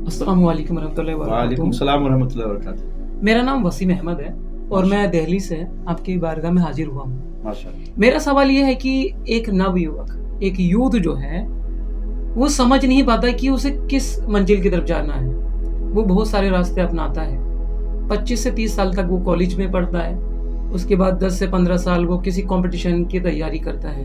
अस्सलाम वालेकुम रहमतुल्लाहि व वालेकुम बरकातुहू। सलाम वरहमतुल्लाहि वबरकातुहू। मेरा नाम वसीम अहमद है और मैं दिल्ली से आपकी बारगाह में हाजिर हुआ हूँ। माशाअल्लाह। मेरा सवाल ये है कि एक नवयुवक, एक यूथ जो है, वो समझ नहीं पाता कि उसे किस मंजिल की तरफ जाना है। वो बहुत सारे रास्ते अपनाता है। 25 से 30 साल तक वो कॉलेज में पढ़ता है। उसके बाद 10 से 15 साल वो किसी कॉम्पिटिशन की तैयारी करता है।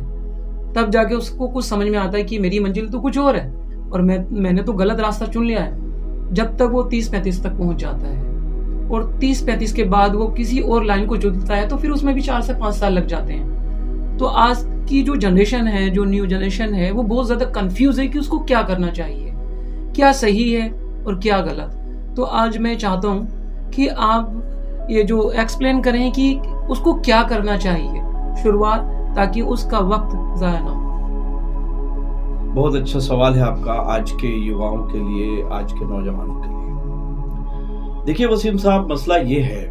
तब जाके उसको कुछ समझ में आता है कि मेरी मंजिल तो कुछ और है और मैंने तो गलत रास्ता चुन लिया है। जब तक वो 30-35 तक पहुंच जाता है और 30-35 के बाद वो किसी और लाइन को चुनता है तो फिर उसमें भी 4 से 5 साल लग जाते हैं। तो आज की जो जनरेशन है, जो न्यू जनरेशन है, वो बहुत ज़्यादा कंफ्यूज है कि उसको क्या करना चाहिए, क्या सही है और क्या गलत। तो आज मैं चाहता हूँ कि आप ये जो एक्सप्लेन करें कि उसको क्या करना चाहिए शुरुआत, ताकि उसका वक्त ज़ाया ना हो। बहुत अच्छा सवाल है आपका आज के युवाओं के लिए, आज के नौजवानों के लिए। देखिए वसीम साहब, मसला ये है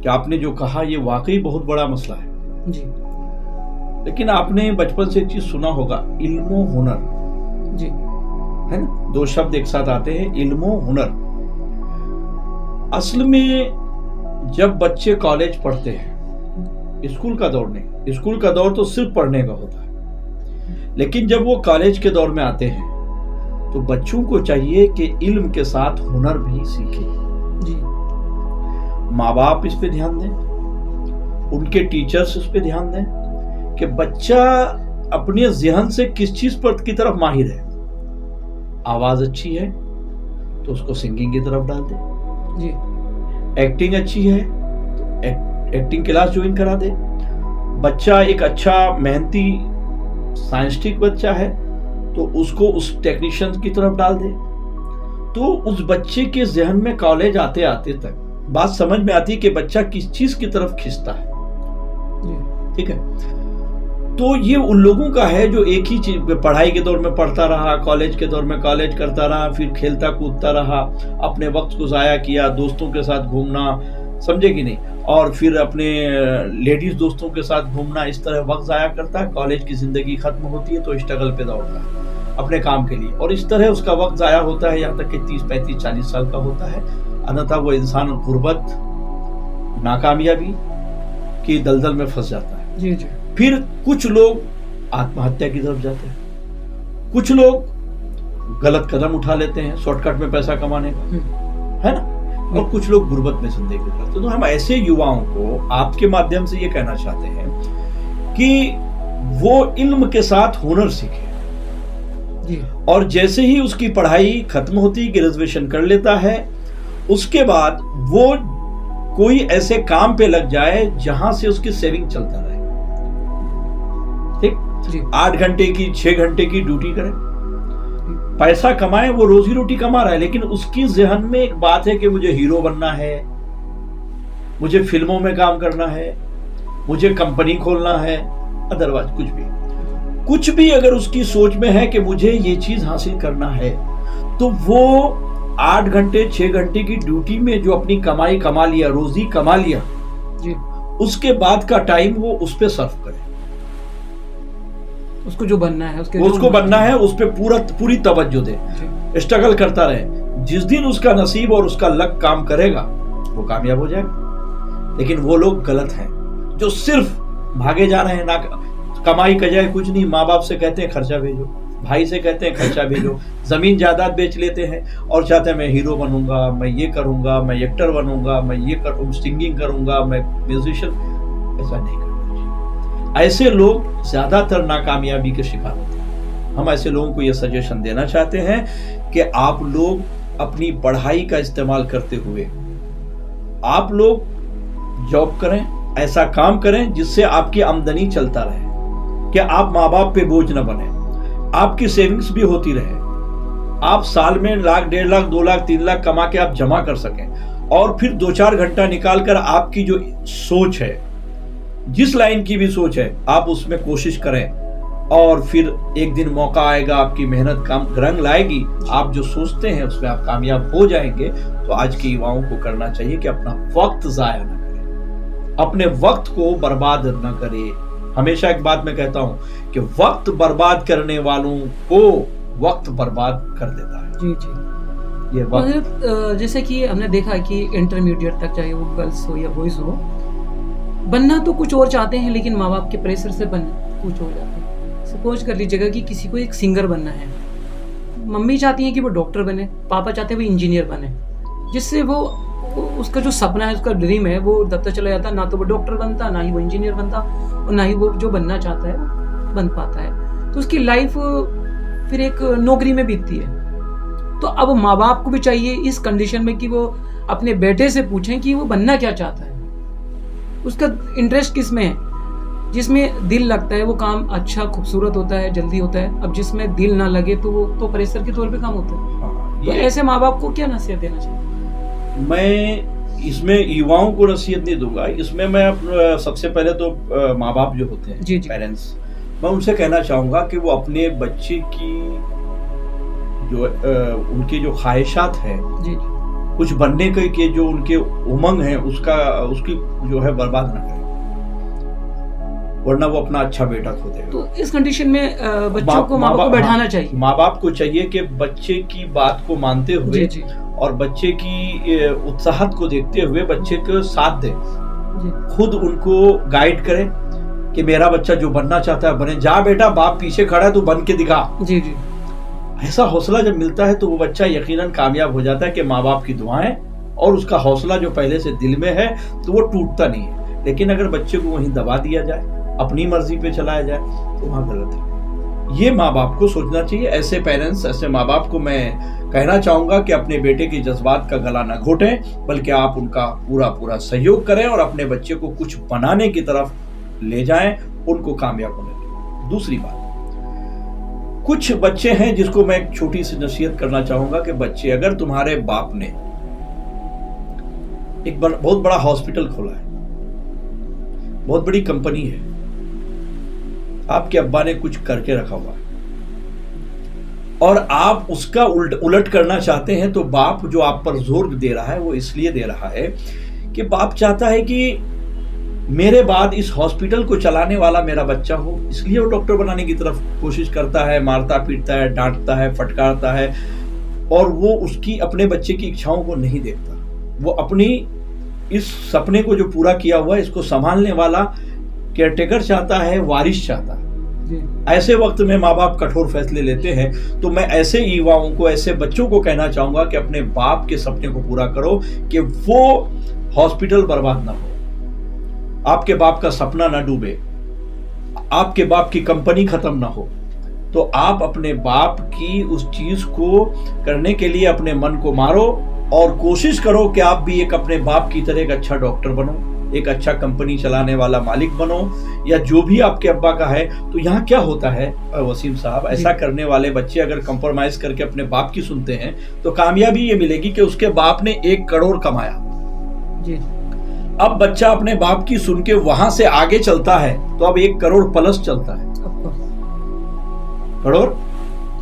कि आपने जो कहा ये वाकई बहुत बड़ा मसला है जी लेकिन आपने बचपन से एक चीज सुना होगा, इल्मो हुनर, जी है ना? दो शब्द एक साथ आते हैं, इल्मो हुनर। असल में जब बच्चे कॉलेज पढ़ते हैं, स्कूल का दौर नहीं, स्कूल का दौर तो सिर्फ पढ़ने का होता है, लेकिन जब वो कॉलेज के दौर में आते हैं तो बच्चों को चाहिए कि इल्म के साथ हुनर भी सीखें। जी माँ बाप इस पे ध्यान दें, उनके टीचर्स इस पे ध्यान दें कि बच्चा अपने ज़हन से किस चीज पर की तरफ माहिर है। आवाज अच्छी है तो उसको सिंगिंग की तरफ डाल दे, जी एक्टिंग अच्छी है तो एक्टिंग क्लास ज्वाइन करा दे। बच्चा एक अच्छा मेहनती साइंटिस्टिक बच्चा है तो उसको उस टेक्नीशियन की तरफ डाल दे। तो उस बच्चे के जहन में कॉलेज आते आते तक बात समझ में आती है कि बच्चा किस चीज की तरफ खिंचता है। जी ठीक है, तो ये उन लोगों का है जो एक ही चीज, पढ़ाई के दौर में पढ़ता रहा, कॉलेज के दौर में कॉलेज करता रहा, फिर खेलता कूदता रहा, अपने वक्त को जाया किया, दोस्तों के साथ घूमना, समझे कि नहीं, और फिर अपने लेडीज दोस्तों के साथ घूमना, इस तरह वक्त जाया करता है। कॉलेज की जिंदगी खत्म होती है तो स्ट्रगल पे दौड़ता है अपने काम के लिए, और इस तरह उसका वक्त जाया होता है यहाँ तक कि 30-35-40 साल का होता है। अन्यथा वो इंसान गुर्बत, नाकामयाबी की दलदल में फंस जाता है। जी जी फिर कुछ लोग आत्महत्या की तरफ जाते हैं, कुछ लोग गलत कदम उठा लेते हैं शॉर्टकट में पैसा कमाने का, है ना, और कुछ लोग गुर्बत में जिंदगी गुजारते हैं। तो हम ऐसे युवाओं को आपके माध्यम से ये कहना चाहते हैं कि वो इल्म के साथ हुनर सीखे, जी और जैसे ही उसकी पढ़ाई खत्म होती, ग्रेजुएशन कर लेता है, उसके बाद वो कोई ऐसे काम पे लग जाए जहां से उसकी सेविंग चलता रहे। ठीक, जी 8 घंटे की 6 घंटे की ड्यूटी करे, पैसा कमाए, वो रोजी रोटी कमा रहा है, लेकिन उसकी जहन में एक बात है कि मुझे हीरो बनना है, मुझे फिल्मों में काम करना है, मुझे कंपनी खोलना है, अदरवाइज कुछ भी अगर उसकी सोच में है कि मुझे ये चीज हासिल करना है, तो वो 8 घंटे 6 घंटे की ड्यूटी में जो अपनी कमाई कमा लिया, रोजी कमा लिया, जी उसके बाद का टाइम वो उस पे सर्व करे। उसको जो बनना है, उसको बनना है, उस पे पूरी तवज्जो दे, जी स्ट्रगल करता रहे। जिस दिन उसका नसीब और उसका लक काम करेगा वो कामयाब हो जाएगा। लेकिन वो लोग गलत हैं जो सिर्फ भागे जा रहे हैं, ना कमाई का जाए कुछ नहीं। माँ बाप से कहते हैं खर्चा भेजो, भाई से कहते हैं खर्चा भेजो, जमीन जायदाद बेच लेते हैं और चाहते हैं मैं हीरो बनूंगा, मैं ये करूंगा, मैं एक्टर बनूंगा, मैं ये सिंगिंग करूंगा, मैं म्यूजिशियन। ऐसा नहीं करना चाहिए। ऐसे लोग ज्यादातर नाकामयाबी के शिकार होते हैं। हम ऐसे लोगों को ये सजेशन देना चाहते हैं कि आप लोग अपनी पढ़ाई का इस्तेमाल करते हुए आप लोग जॉब करें, ऐसा काम करें जिससे आपकी आमदनी चलता रहे, कि आप माँ बाप पे बोझ न बने, आपकी सेविंग्स भी होती रहे, आप साल में 1 लाख 1.5 लाख 2 लाख 3 लाख कमा के आप जमा कर सकें, और फिर 2-4 घंटा निकाल कर आपकी जो सोच है, जिस लाइन की भी सोच है, आप उसमें कोशिश करें, और फिर एक दिन मौका आएगा, आपकी मेहनत काम रंग लाएगी, आप जो सोचते हैं उसमें आप कामयाब हो जाएंगे। तो आज के युवाओं को करना चाहिए कि अपना वक्त जाया न करें, अपने वक्त को बर्बाद न करें। हमेशा एक बात मैं कहता हूं कि वक्त बर्बाद करने वालों को वक्त बर्बाद कर देता है। जी जी ये तो बात हज़रत जैसे कि हमने देखा कि इंटरमीडिएट तक चाहे वो गर्ल्स हो या बॉयज़ हो, बनना तो कुछ और चाहते हैं लेकिन माँ बाप के प्रेशर से बन कुछ हो जाते हैं। सपोज कर लीजिएगा कि किसी को एक सिंगर बनना है, मम्मी चाहती हैं कि वो डॉक्टर बने, पापा चाहते हैं वो इंजीनियर बने, जिससे वो उसका जो सपना है, उसका ड्रीम है, वो दबता चला जाता, ना तो वो डॉक्टर बनता, ना ही वो इंजीनियर बनता, और ना ही वो जो बनना चाहता है वो बन पाता है। तो उसकी लाइफ फिर एक नौकरी में बीतती है। तो अब माँ बाप को भी चाहिए इस कंडीशन में कि वो अपने बेटे से पूछें कि वो बनना क्या चाहता है, उसका इंटरेस्ट किस में है, जिसमें दिल लगता है वो काम अच्छा खूबसूरत होता है, जल्दी होता है। अब जिसमें दिल ना लगे तो वो तो प्रेशर के तौर पे काम होता है। हाँ, तो ऐसे माँ बाप को क्या नसीहत देना चाहिए? मैं इसमें युवाओं को नसीहत नहीं दूंगा। इसमें मैं सबसे पहले तो माँ बाप जो होते हैं, पेरेंट्स, मैं उनसे कहना चाहूँगा कि वो अपने बच्चे की जो उनकी जो ख्वाहिशात है, कुछ बनने के जो उनके उमंग है, उसकी जो है बर्बाद ना करें, वरना वो अपना अच्छा बेटा खो देगा। तो इस कंडीशन में बच्चों को माँ बाप को बैठाना चाहिए। माँ बाप को चाहिए कि बच्चे की बात को मानते हुए और बच्चे की उत्साहत को देखते हुए बच्चे को साथ दे, खुद उनको गाइड करें कि मेरा बच्चा जो बनना चाहता है बने, जा बेटा बाप पीछे खड़ा है तू बन के दिखा। जी जी। ऐसा हौसला जब मिलता है तो वो बच्चा यकीनन कामयाब हो जाता है कि माँ बाप की दुआएं और उसका हौसला जो पहले से दिल में है तो वो टूटता नहीं है। लेकिन अगर बच्चे को वहीं दबा दिया जाए, अपनी मर्जी पे चलाया जाए, तो वहां गलत है। ये माँ बाप को सोचना चाहिए। ऐसे पेरेंट्स, ऐसे माँ बाप को मैं कहना चाहूंगा कि अपने बेटे के जज्बात का गला न घोटें, बल्कि आप उनका पूरा सहयोग करें और अपने बच्चे को कुछ बनाने की तरफ ले जाएं, उनको कामयाब होने दें। दूसरी बात, कुछ बच्चे हैं जिसको मैं एक छोटी सी नसीहत करना चाहूंगा कि बच्चे, अगर तुम्हारे बाप ने एक बहुत बड़ा हॉस्पिटल खोला है, बहुत बड़ी कंपनी है, आपके अब्बा ने कुछ करके रखा हुआ है और आप उसका उलट करना चाहते हैं, तो बाप जो आप पर जोर दे रहा है वो इसलिए दे रहा है कि बाप चाहता है कि मेरे बाद इस हॉस्पिटल को चलाने वाला मेरा बच्चा हो, इसलिए वो डॉक्टर बनाने की तरफ कोशिश करता है, मारता पीटता है, डांटता है, फटकारता है, और वो उसकी अपने बच्चे की इच्छाओं को नहीं देखता। वो अपनी इस सपने को जो पूरा किया हुआ है, इसको संभालने वाला केयरटेकर चाहता है, वारिस चाहता है। ऐसे वक्त में माँ बाप कठोर फैसले लेते हैं। तो मैं ऐसे युवाओं को, ऐसे बच्चों को कहना चाहूंगा कि अपने बाप के सपने को पूरा करो कि वो हॉस्पिटल बर्बाद ना हो, आपके बाप का सपना ना डूबे, आपके बाप की कंपनी खत्म ना हो। तो आप अपने बाप की उस चीज को करने के लिए अपने मन को मारो और कोशिश करो कि आप भी एक अपने बाप की तरह एक अच्छा डॉक्टर बनो, एक अच्छा कंपनी चलाने वाला मालिक बनो, या जो भी आपके अब्बा का है। तो यहाँ क्या होता है वसीम साहब, ऐसा करने वाले बच्चे अगर कंप्रोमाइज करके अपने बाप की सुनते हैं तो कामयाबी ये मिलेगी कि उसके बाप ने 1 करोड़ कमाया जी। अब बच्चा अपने बाप की सुन के वहां से आगे चलता है तो अब 1 करोड़ प्लस चलता है, करोड़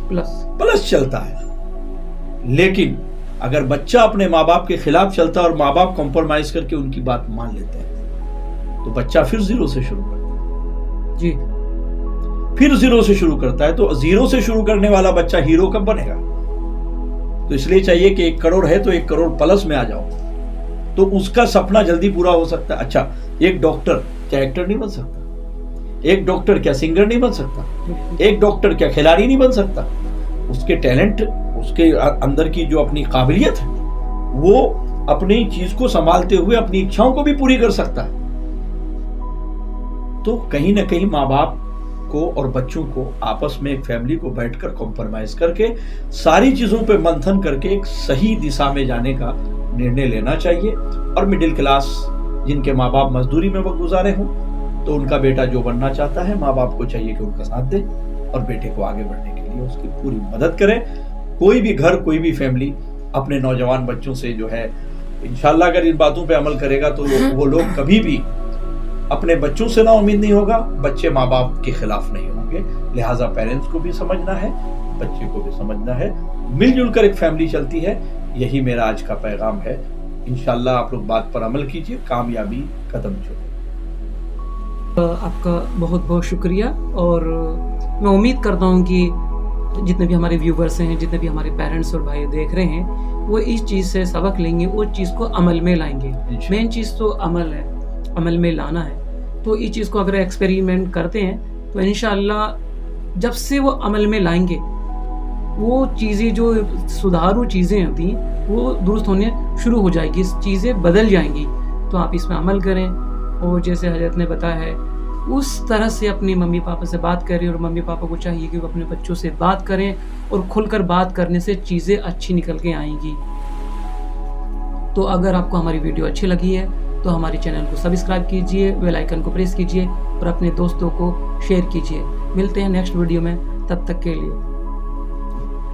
प्लस चलता है। लेकिन अगर बच्चा अपने माँ बाप के खिलाफ चलता है और माँ बाप कॉम्प्रोमाइज करके उनकी बात मान लेते हैं, तो बच्चा फिर 0 से शुरू करता है जी, फिर 0 से शुरू करता है। तो 0 से शुरू करने वाला बच्चा हीरो कब बनेगा? तो इसलिए चाहिए कि 1 करोड़ है तो 1 करोड़ प्लस में आ जाओ, तो उसका सपना जल्दी पूरा हो सकता है। अच्छा, एक डॉक्टर क्या एक्टर नहीं बन सकता? एक डॉक्टर क्या सिंगर नहीं बन सकता? एक डॉक्टर क्या खिलाड़ी नहीं बन सकता? उसके टैलेंट, उसके अंदर की जो अपनी काबिलियत है, वो अपनी चीज को संभालते हुए अपनी इच्छाओं को भी पूरी कर सकता है। तो कहीं ना कहीं माँ बाप को और बच्चों को आपस में, एक फैमिली को बैठकर कॉम्प्रोमाइज करके सारी चीजों पे मंथन करके एक सही दिशा में जाने का निर्णय लेना चाहिए। और मिडिल क्लास जिनके माँ बाप मजदूरी में वक्त गुजारे हों, तो उनका बेटा जो बनना चाहता है, माँ बाप को चाहिए कि उनका साथ दे और बेटे को आगे बढ़ने के लिए उसकी पूरी मदद करें। कोई भी घर, कोई भी फैमिली अपने नौजवान बच्चों से जो है, इंशाल्लाह अगर इन बातों पे अमल करेगा तो वो लोग कभी भी अपने बच्चों से ना उम्मीद नहीं होगा, बच्चे माँ बाप के खिलाफ नहीं होंगे। लिहाजा पेरेंट्स को भी समझना है, बच्चे को भी समझना है, मिलजुल कर एक फैमिली चलती है। यही मेरा आज का पैगाम है। इंशाल्लाह आप लोग बात पर अमल कीजिए, कामयाबी कदम चुने। आपका बहुत बहुत शुक्रिया। और मैं उम्मीद करता हूँ कि जितने भी हमारे व्यूवर्स हैं, जितने भी हमारे पेरेंट्स और भाई देख रहे हैं, वो इस चीज़ से सबक लेंगे, उस चीज़ को अमल में लाएंगे। इंशाल्लाह। मेन चीज़ तो अमल है, अमल में लाना है। तो इस चीज़ को अगर एक्सपेरिमेंट करते हैं तो इंशाअल्लाह जब से वो अमल में लाएंगे, वो चीज़ें जो सुधारू चीज़ें होती हैं वो दुरुस्त होने शुरू हो जाएगी, चीज़ें बदल जाएंगी। तो आप इसमें अमल करें, और जैसे हजरत ने बताया है उस तरह से अपने मम्मी पापा से बात करें, और मम्मी पापा को चाहिए कि वो अपने बच्चों से बात करें, और खुलकर बात करने से चीज़ें अच्छी निकल के आएंगी। तो अगर आपको हमारी वीडियो अच्छी लगी है तो हमारे चैनल को सब्सक्राइब कीजिए, बेल आइकन को प्रेस कीजिए और अपने दोस्तों को शेयर कीजिए। मिलते हैं नेक्स्ट वीडियो में, तब तक के लिए